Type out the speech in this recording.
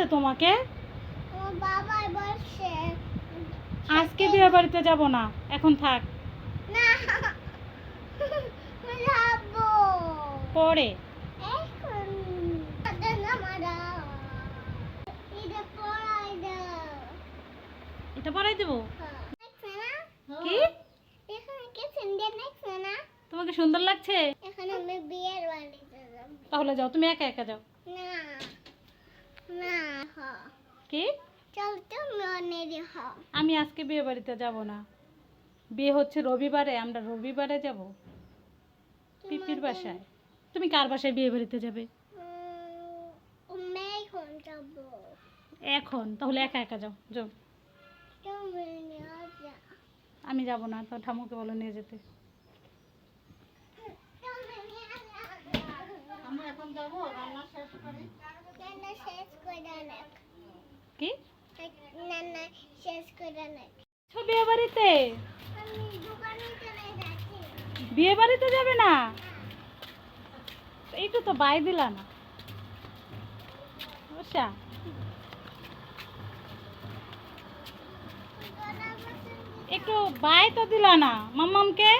বলছে তোমাকে? আমার বাবা বলছে আজকে বিয়ে বাড়িতে যাব না, এখন থাক। না যাবো পরে এখন না মারা এটা পড়াই দাও এটা পরাই দেবো। দেখছ না কি? এখানে কি সুন্দর দেখছ না? তোমাকে সুন্দর লাগছে? এখন আমি বিয়ের বাড়িতে যাব। তাহলে যাও, তুমি একা একা যাও। না না কি? চল তুমি অনেক হও। আমি আজকে বিয়ে বাড়িতে যাব না। বিয়ে হচ্ছে রবিবারে, আমরা রবিবারে যাব পিপির বাসায়। তুমি কার বাসায় বিয়ে বাড়িতে যাবে? এখন যাব। এখন? তাহলে একা একা যাও, যাও। তুমি নিয়ে যা। আমি যাব না, তো ঠাম্মুকে বলো নিয়ে যেতে। তুমি নিয়ে যা। আমরা এখন যাব, রান্না শেষ করি। রান্না শেষ করে নে। কি? রান্না শেষ করে নে। বিয়ে বাড়িতে? আমি দোকানে চলে যাচ্ছি। বিয়ে বাড়িতে যাবে না? এইটু তো বাই দিলা না। আচ্ছা, একটু বাই তো দিলা না মাম্মামকে।